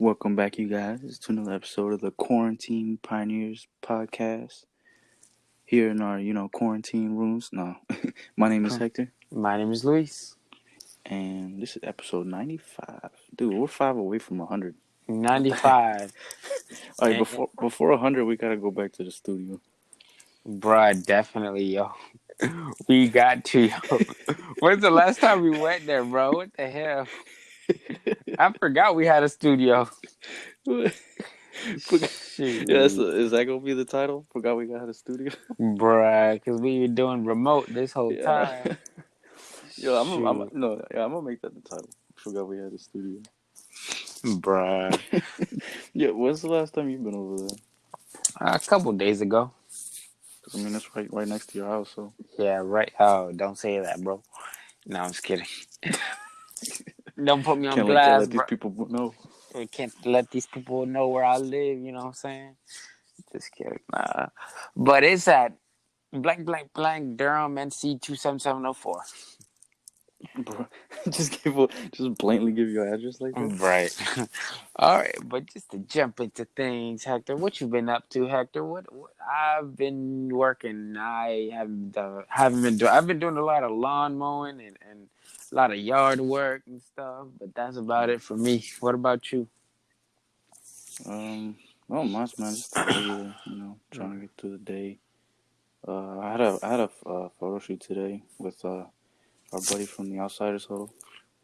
Welcome back, you guys, to another episode of the Quarantine Pioneers podcast. Here in our, quarantine rooms. No, my name is Hector, My name is Luis. and this is episode 95. Dude, we're 5 away from 100. What the heck? 95. All right, And, before 100, we gotta go back to the studio. bruh, definitely, yo. We got to, yo. When's the last time we went there, bro? What the hell? I forgot we had a studio. Yeah, Shoot. is that gonna be the title? Forgot we got a studio. Bruh, because we were doing remote this whole Yeah. time. Yo, Shoot. I'm gonna make that the title. Forgot we had a studio. Bruh. Yeah, when's the last time you've been over there? A couple days ago. Cause I mean, that's right next to your house, so. Yeah, right. Oh, don't say that, bro. No, I'm just kidding. Don't put me on Can't blast, let these bro. people know. We can't let these people know where I live, you know what I'm saying? Just kidding. Nah. But it's at blank, blank, blank, Durham, NC 27704. Bro, just blatantly give your address like that. Right. All right, but just to jump into things, Hector, what you been up to, Hector? What I've been working. I've been doing a lot of lawn mowing and a lot of yard work and stuff, but that's about it for me. What about you? Not much, man. Just the regular, trying to get through the day. I had a photo shoot today with our buddy from the Outsiders Huddle,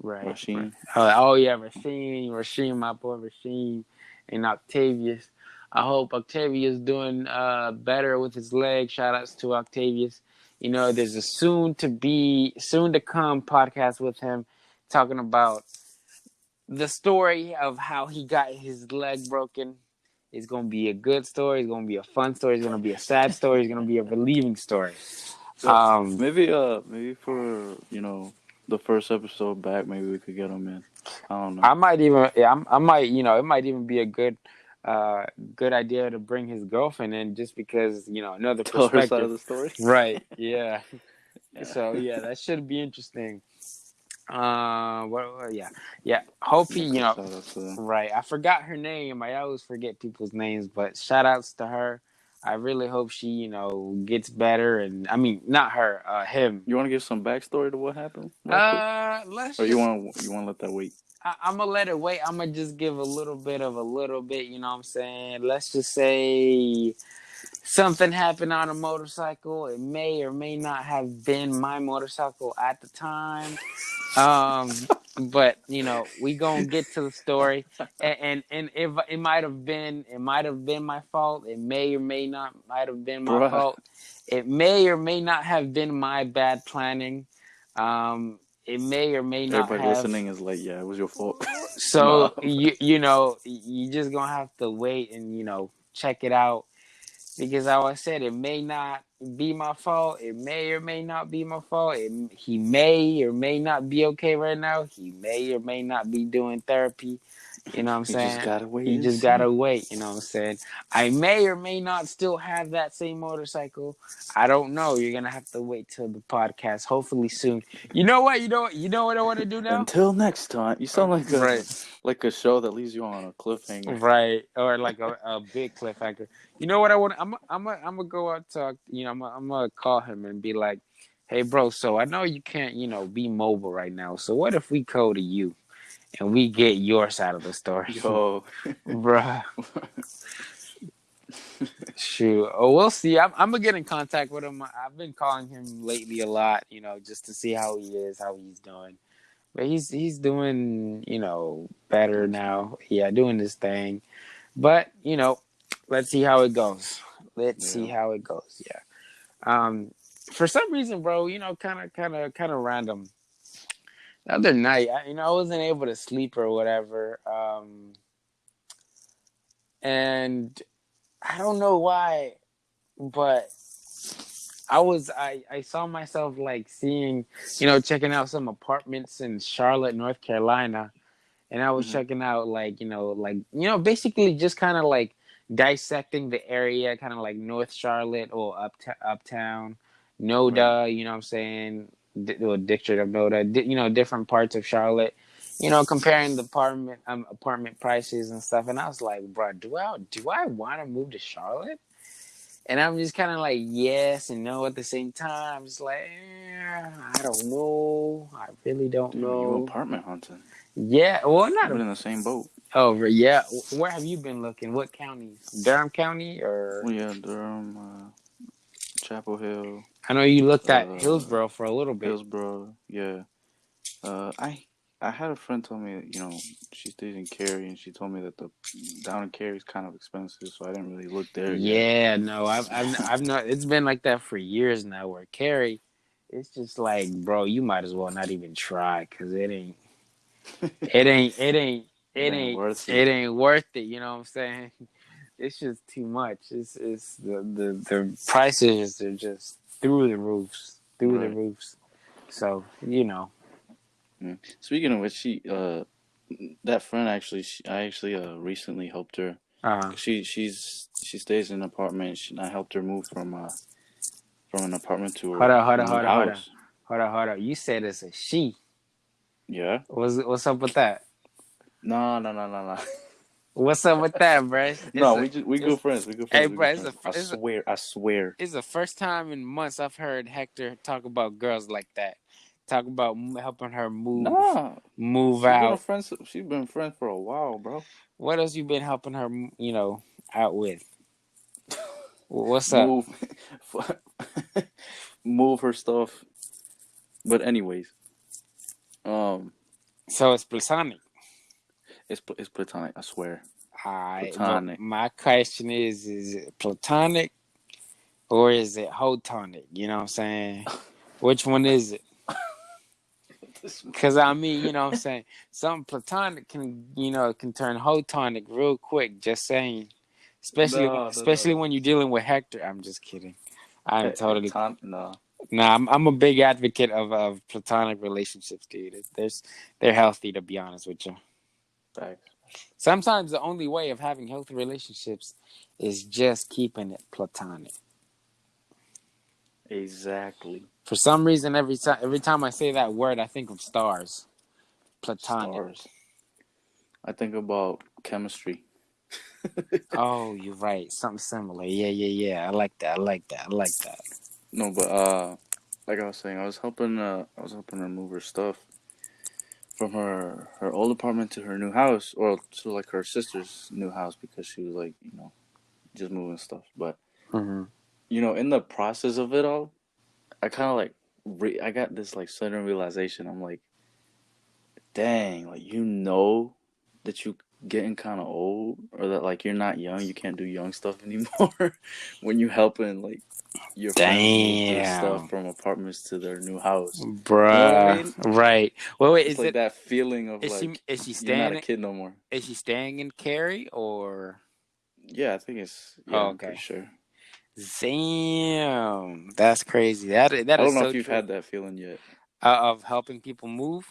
Right. Rasheen. Oh yeah, Rasheen, my boy Rasheen, and Octavius. I hope Octavius doing better with his leg. Shout outs to Octavius. You know, there's a soon to come podcast with him talking about the story of how he got his leg broken. It's gonna be a good story. It's gonna be a fun story. It's gonna be a sad story. It's gonna be a relieving story. Maybe for the first episode back, maybe we could get him in. I don't know. I might even, it might even be a good idea to bring his girlfriend in, just because another Tell her perspective. side of the story. Right? Yeah. Yeah. So yeah, that should be interesting. Yeah. Hope he, right. I forgot her name. I always forget people's names, but shout outs to her. I really hope she, gets better. And I mean, not her, him. You want to give some backstory to what happened? Let's. Or you want to let that wait? I'm gonna let it wait. I'm gonna just give a little bit. You know what I'm saying? Let's just say something happened on a motorcycle. It may or may not have been my motorcycle at the time. But we gonna get to the story, and if it might have been my fault. It may or may not might have been my fault. It may or may not have been my bad planning. It may or may not Everybody have. listening is like, yeah, it was your fault. So you just gonna have to wait and check it out, because like I said, it may not be my fault. It may or may not be my fault. He may or may not be okay right now. He may or may not be doing therapy. You know what I'm saying? You just gotta wait. You just gotta wait. You know what I'm saying? I may or may not still have that same motorcycle. I don't know. You're gonna have to wait till the podcast. Hopefully soon. You know what? You know what I want to do now? Until next time. You sound like a show that leaves you on a cliffhanger. Right, or like a big cliffhanger. You know what I want? I'm gonna go out to I'm gonna call him and be like, hey bro, so I know you can't be mobile right now. So what if we go to you and we get your side of the story? Yo, bruh. Shoot. Oh, we'll see. I'm gonna get in contact with him. I've been calling him lately a lot, just to see how he is, how he's doing. But he's doing, better now. Yeah, doing this thing. But, let's see how it goes. See how it goes. Yeah. For some reason, bro, kind of random. The other night, I wasn't able to sleep or whatever. And I don't know why, but I saw myself like seeing, checking out some apartments in Charlotte, North Carolina. And I was checking out basically just kind of like dissecting the area, kind of like North Charlotte or uptown, Noda, right. You know what I'm saying? District of Noda, different parts of Charlotte. comparing the apartment prices and stuff, and I was like, bro, do I want to move to Charlotte? And I'm just kind of like yes and no at the same time. It's like I don't know. I really don't Damn, you know. apartment hunting. Yeah, well, I've not been a. in the same boat. Oh, yeah. Where have you been looking? What counties? Durham County or? Well, yeah, Durham, Chapel Hill, I know you looked at uh, Hillsborough for a little bit. Hillsborough. Yeah. Uh, I I had a friend tell me, she stays in Cary, and she told me that the down in Cary is kind of expensive, so I didn't really look there yet. Yeah, no, I've not. It's been like that for years now. Where Cary, it's just like, bro, you might as well not even try because it ain't, it ain't, It it ain't ain't, worth it. it ain't worth it. You know what I'm saying? It's just too much. It's the prices are just through the roofs, through the Right. roofs. So you know, Mm. Speaking of which, that friend actually, I actually recently helped her. uh, She stays in an apartment. I helped her move from an apartment to hold on, hold her on, new hold on, hold on, house. hold on. You said it's a she. Yeah. What's up with that? No, no, no, no, no. What's up with that, bro? No, we good It's friends. We good hey, friends. We bro. good friends. I swear. I swear. It's the first time in months I've heard Hector talk about girls like that. Talk about helping her Nah, move out. She's been friends for a while, bro. What else you been helping her, out with? What's up? Move, move her stuff. But anyways, um, So it's platonic. it's platonic. I swear, Alright, but platonic. my question is it platonic or is it hotonic? You know what I'm saying? Which one is it? Because I mean, you know what I'm saying? Something platonic can turn hotonic real quick, just saying. No, no, no, Especially no. when you're dealing with Hector. I'm just kidding. I'm totally. No. Nah, I'm a big advocate of platonic relationships, dude. They're healthy, to be honest with you. Facts. Sometimes the only way of having healthy relationships is just keeping it platonic. Exactly. For some reason, every time I say that word, I think of stars. Platonic. Stars. I think about chemistry. Oh, you're right. Something similar. Yeah, yeah, yeah. I like that. I like that. I like that. No, but like I was saying, I was helping her move her stuff from her old apartment to her new house, or to like her sister's new house, because she was like, just moving stuff. But Mm-hmm. in the process of it all, I kind of like I got this like sudden realization. I'm like, dang, like that you getting kind of old, or that like you're not young, you can't do young stuff anymore when you helping like your friends move their stuff Damn, from apartments to their new house. You know what I bruh. mean? Right. Well, wait. It's like that feeling of like Is she you're not a staying? kid no more. Is she staying in Cary or? Yeah, I think Oh, I'm pretty okay. sure. Damn, that's crazy. That I is don't know so if you've true. had that feeling yet. Of helping people move.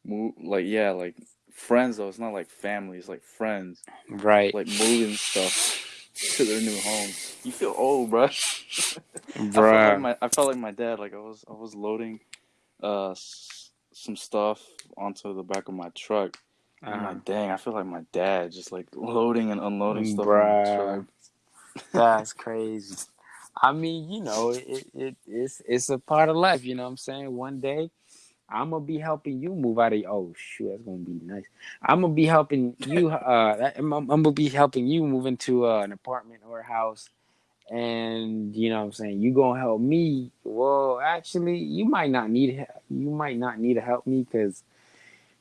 Move, like, yeah, like friends though. It's not like family. It's like friends, Right, like moving stuff to their new homes. You feel old, bruh. bruh. I felt like my dad. Like I was loading some stuff onto the back of my truck. I'm Uh, like, dang, I feel like my dad, just like loading and unloading stuff on my truck. bruh. That's crazy. I mean, it's a part of life. You know what I'm saying? One day, I'm gonna be helping you move out of. Oh shoot, that's gonna be nice. I'm gonna be helping you. I'm gonna be helping you move into an apartment or a house, and you know what I'm saying. You gonna help me. Well, actually, you might not need to help me because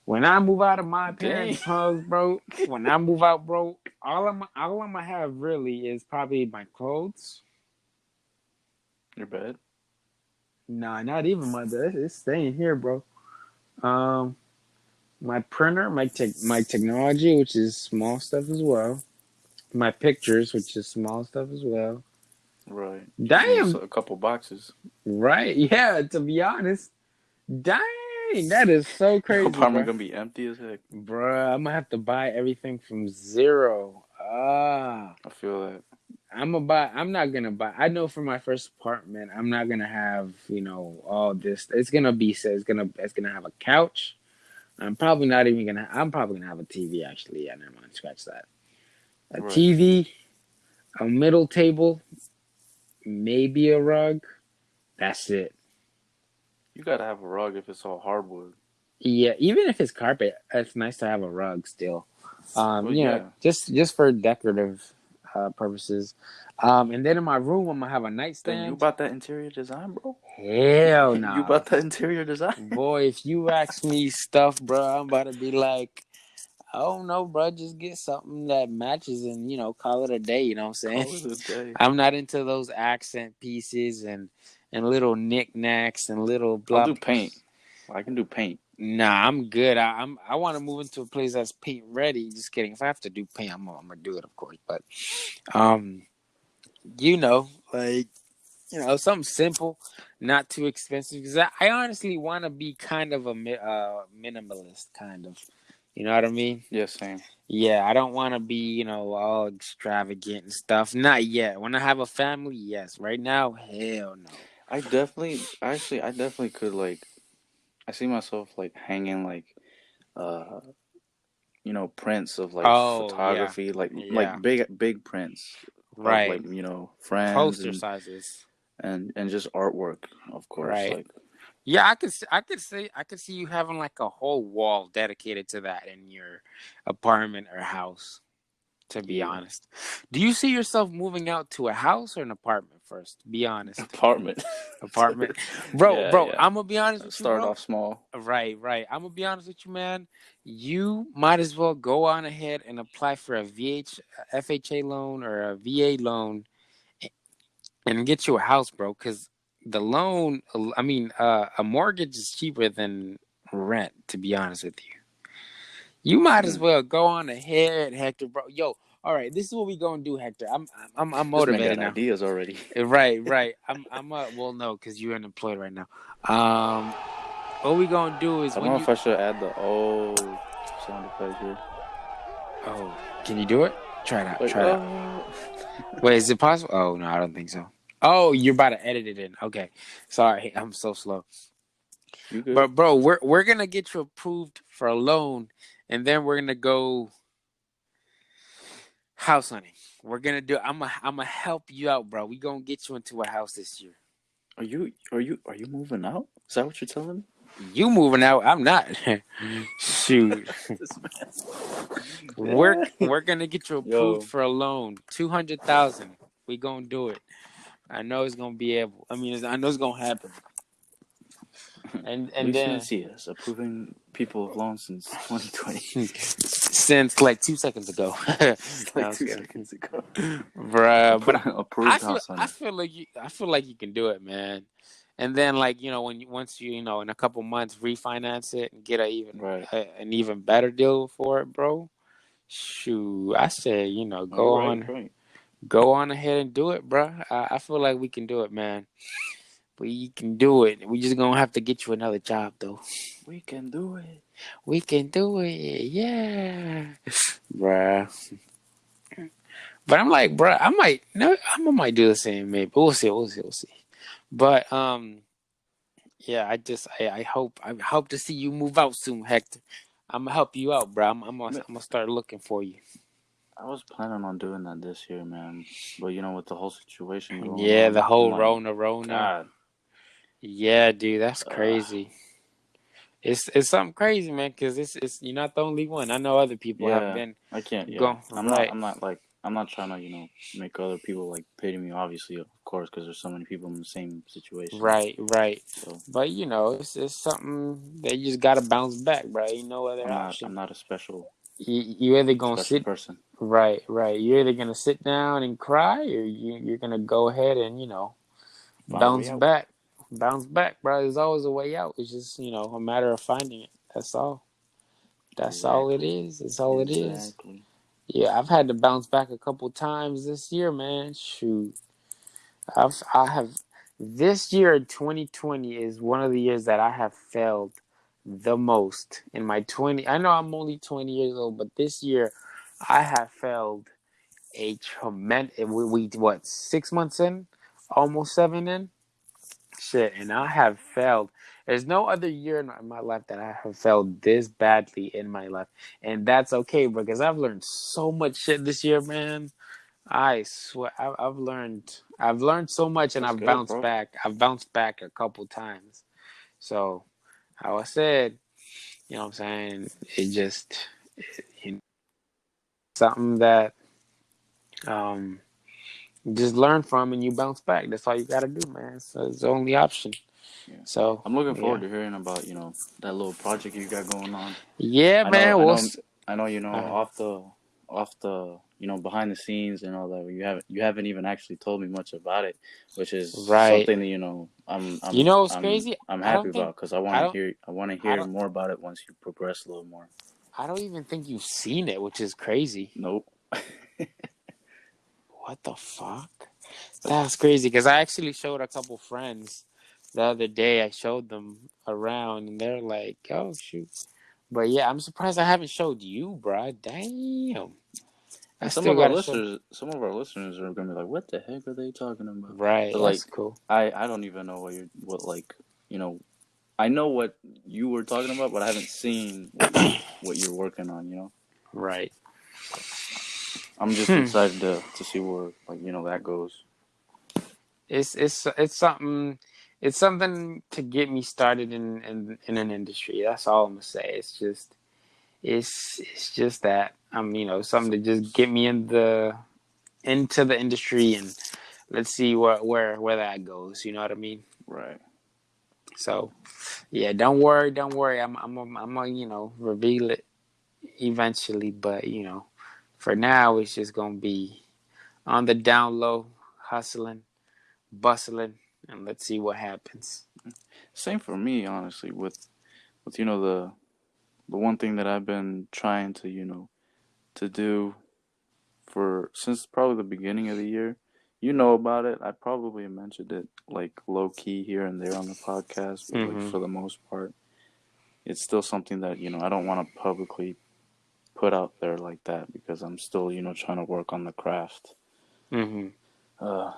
when I move out of my Dang, parents' house, bro. When I move out, bro, all I'm gonna have really is probably my clothes. your bed. Nah, not even my bed. It's staying here, bro. Um, my printer, my technology, which is small stuff as well. My pictures, which is small stuff as well. Right. Just need Damn, a couple boxes. right? Yeah, to be honest, dang, that is so Your crazy, apartment bro. gonna be empty as heck. Bruh, I'm gonna have to buy everything from zero. I feel that. I'm not gonna buy. I know for my first apartment, I'm not gonna have all this. It's gonna have a couch, I'm probably not even gonna. I'm probably gonna have a TV actually. Yeah, never mind. Scratch that. A Right. TV, a middle table, maybe a rug. That's it. You gotta have a rug if it's all hardwood. Yeah, even if it's carpet, it's nice to have a rug still. Well, You know, yeah. just for decorative purposes. And then in my room, I'm gonna have a Then you nightstand. about that interior design, bro? Hell You nah, about that interior design? boy. If you ask me stuff, bro, I'm about to be like, I don't know, bro. Just get something that matches and call it a day. You know what I'm saying? Call it a day. I'm not into those accent pieces and little knickknacks and little I'll blah. do paint. I can do paint. Nah, I'm good. I want to move into a place that's paint ready. Just kidding. If I have to do paint, I'm gonna do it, of course. But um, like something simple, not too expensive. Because I honestly want to be kind of a minimalist, kind of. You know what I mean? Yeah, same. Yeah, I don't want to be all extravagant and stuff. Not yet. When I have a family, yes. Right now, hell no. I definitely could like. I see myself like hanging like, uh, prints of like Oh yeah, photography, like yeah. big prints of Right. like friends Poster sizes. and just artwork, of course. Right. Like, Yeah, I could see you having like a whole wall dedicated to that in your apartment or house. To be yeah, honest, do you see yourself moving out to a house or an apartment first? Be honest. apartment. Apartment, bro. Yeah, Bro, yeah. I'm gonna be honest with you, Start bro. off small. Right, right. I'm gonna be honest with you, man. You might as well go on ahead and apply for a FHA loan or a VA loan and get you a house, bro. Because the loan, I mean, a mortgage is cheaper than rent. To be honest with you, you might as Hmm. well go on ahead, Hector, bro. Yo, all right, this is what we gonna do, Hector. I'm This man motivated got now. ideas already. Right, right. Well, no, because you're unemployed right now. Um, what we gonna do is I don't when know you. if I should add the sound effect here. Oh, can you do it? Try it out. Like, Try it out. Wait, is it possible? Oh no, I don't think so. Oh, you're about to edit it in. Okay, sorry, I'm so slow. you good? But bro, we're gonna get you approved for a loan, and then we're gonna go house hunting. We're gonna do. I'm gonna help you out, bro. We gonna get you into a house this year. Are you moving out? Is that what you're telling me? You moving out? I'm not. Shoot, This we're man. we're gonna get you approved Yo, for a loan, 200,000. We gonna do it. I know it's gonna be able. I mean, I know it's gonna happen. And Luis then Mencias approving people of loans since 2020. since like 2 seconds ago. It's No, like I'm two scared. seconds ago. Bruh, but Approved house I hunter. feel like you can do it, man. And then like when once you in a couple months refinance it and get Right. an even better deal for it, bro. Shoot, I say No, you're right. You're right. go on ahead and do it, bruh. I feel like we can do it, man. We can do it. We just gonna have to get you another job though. We can do it. We can do it, yeah, bruh. But I'm like, bruh, I might no, I might do the same, maybe. But we'll see, we'll see. But yeah, I hope to see you move out soon, Hector. I'm gonna help you out, bro. I'm gonna start looking for you. I was planning on doing that this year, man. But with the whole situation going Yeah, the on, I'm whole like, Rona. God, Yeah, dude, that's uh, crazy. It's something crazy, man. Because it's you're not the only one. I know other people have yeah, been I can't. Yeah, going I'm not. right, I'm not trying to, make other people like pity me. Obviously, of course, because there's so many people in the same situation. right. So But it's something that you just gotta bounce back, bro. You no other I'm option. not a You either gonna special sit person. right. You're either gonna sit down and cry, or you're gonna go ahead and Find a way bounce out. back. Bounce back, bro. There's always a way out. It's just a matter of finding it. That's all. That's all it Exactly. is. That's all it is. Exactly. Yeah, I've had to bounce back a couple times this year, man. Shoot, I have. This year, 2020, is one of the years that I have failed the most in my 20. I know I'm only 20 years old, but this year I have failed a tremendous. We what 6 months in, almost 7 in. Shit, and I have failed. There's no other year in my life that I have felt this badly in my life, and that's okay because I've learned so much shit this year, man. I swear, I've learned so much, and That's I've good, bounced bro. back. I've bounced back a couple times. So, how I said, you know, what I'm saying, it just you know, something that um just learn from and you bounce back. That's all you got to do, man. So it's the only option. Yeah. So I'm looking forward yeah, to hearing about, that little project you got going on. yeah, I know, man. I We'll. know, I know, Uh, off the, behind the scenes and all that. You haven't even actually told me much about it, which is right. something that, I'm, You I'm, know what's I'm, crazy? I'm I happy don't think about because I want I to don't hear, I want to I hear don't more about it once you progress a little more. I don't even think you've seen it, which is crazy. Nope. What the fuck? That's crazy because I actually showed a couple friends the other day. I showed them around, and they're like, "Oh shoot!" But yeah, I'm surprised I haven't showed you, bro. Damn, I And still gotta show. some of our listeners are gonna be like, "What the heck are they talking about?" Right, But that's like, cool. I don't even know you know, I know what you were talking about, but I haven't seen what you're working on. Right. I'm just Hmm. excited to see where that goes. It's something. It's something to get me started in an industry. That's all I'm gonna say. It's just that something to just get me into the industry, and let's see where that goes. You know what I mean? Right. So yeah, don't worry. I'm gonna reveal it eventually, but for now it's just gonna be on the down low, hustling, bustling, and let's see what happens. Same for me, honestly. With the one thing that I've been trying to do for since probably the beginning of the year. You know about it. I probably mentioned it like low key here and there on the podcast, but like Mm-hmm. for the most part, it's still something that I don't want to publicly put out there like that because I'm still trying to work on the craft. Mm-hmm. Uh,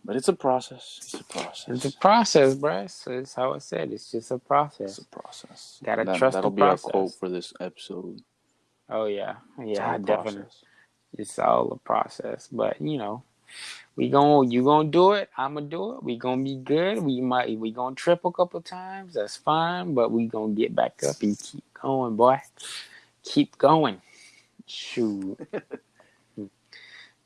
but it's a process. It's a It's a process. process, bro. So it's how I said. It's just a It's a process. process. Gotta And trust that'll the be our quote process. for this episode. Oh yeah, It's all yeah, a definitely. process. It's all a process, but you gonna do it. I'm gonna do it. We gonna be good. We gonna trip a couple times. That's fine, but we gonna get back up and keep going, boy. Keep going. Shoot.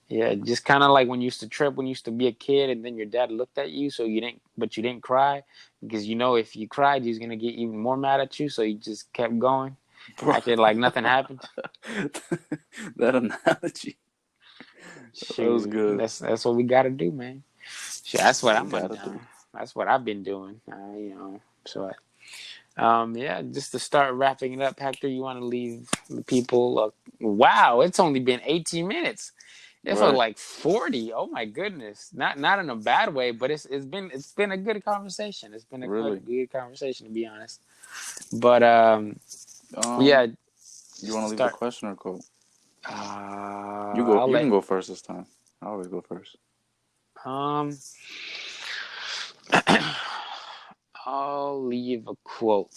Yeah, just kind of like when you used to trip when you used to be a kid, and then your dad looked at you, so but you didn't cry because if you cried, he's gonna get even more mad at you. So you just kept going, Bro, acted like nothing happened. that analogy, that was Shoot, good. that's what we gotta do, man. Shoot, that's That's what what we I'm gotta done. do. That's what I've been doing. So yeah, just to start wrapping it up, Hector, you want to leave the people? Wow, it's only been 18 minutes. It felt Right. like 40. Oh my goodness. Not in a bad way, but it's been a good conversation. It's been a Really. good conversation to be honest. But yeah, You just want to to leave the start. question or quote? You go. I'll You can let go first this time. I always go first. um I'll leave a quote.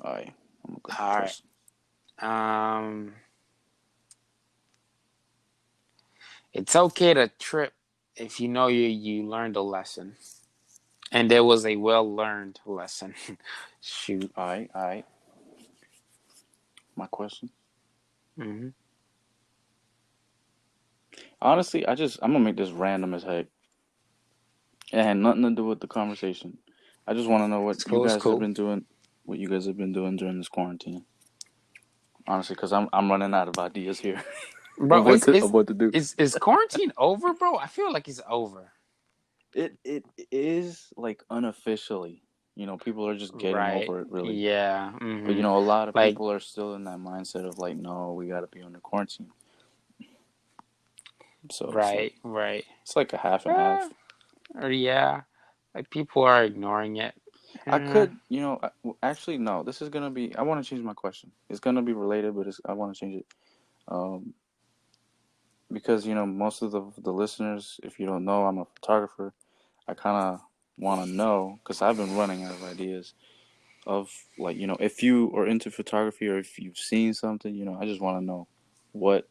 All right. I'm gonna go All right. first. Um it's okay to trip if you know you learned a lesson. And there was a well learned lesson. Shoot. All right. All right. My question. Mm-hmm. Honestly, I'm gonna make this random as heck. It had nothing to do with the conversation. I just want to know what It's you cool. It's guys have cool. been doing. What you guys have been doing during this quarantine. Honestly, because I'm running out of ideas here of Bro, what to do. is quarantine over, bro? I feel like it's over. It is like unofficially. People are just getting Right. over it really. Yeah. But Mm-hmm. a lot of Like, people are still in that mindset of like, no, we gotta be under quarantine. So right, right. it's like a half and Uh, half. or yeah. Like people are ignoring it. I Uh, could, actually no. This is gonna be. I want to change my question. It's gonna be related, but I want to change it. Um, because most of the listeners, if you don't know, I'm a photographer. I kind of, want to know, because I've been running out of ideas of like, if you are into photography or if you've seen something, I just want to know what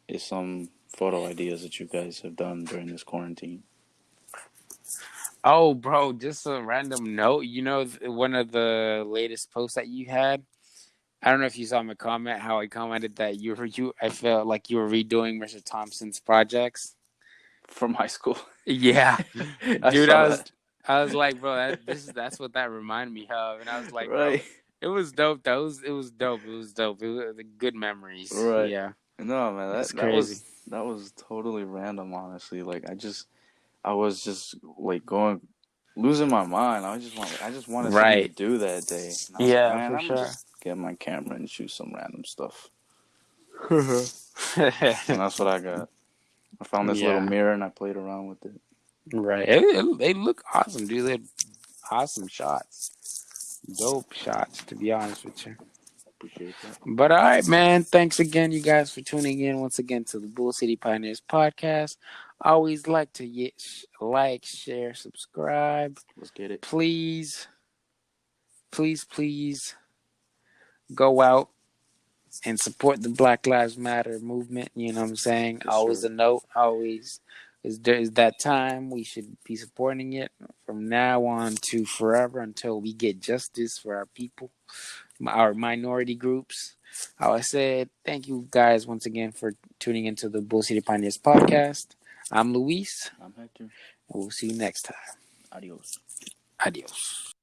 is some photo ideas that you guys have done during this quarantine. Oh, bro, just a random note. One of the latest posts that you had. I don't know if you saw my comment. How I commented that I felt like you were redoing Mr. Thompson's projects. From high school. Yeah, I dude, saw that. I was like, bro, that's what that reminded me of, and I was like, bro, Right. it was dope. It was dope. It was dope. It was good memories. Right. Yeah, No, man, it's that crazy. was totally random, honestly. Like I was just like going losing my mind. I just wanted something to Right. do that day. And I was like, Yeah, man, for I'm gonna sure. just get my camera and shoot some random stuff. And Yeah. that's what I got. I found this little mirror and I played around with it. Right. They look awesome, dude. They had awesome shots. Dope shots, to be honest with you. Appreciate that. But all right, man. Thanks again, you guys, for tuning in once again to the Bull City Pioneers podcast. Always like to like, share, subscribe. Let's get it. Please, please go out and support the Black Lives Matter movement. You know what I'm saying? Yes, Always sir. a note. Always is that time we should be supporting it from now on to forever until we get justice for our people, our minority groups. How I said, thank you guys once again for tuning into the Bull City Pioneers podcast. I'm Luis, I'm Hector. and we'll see you next time. Adios. Adios.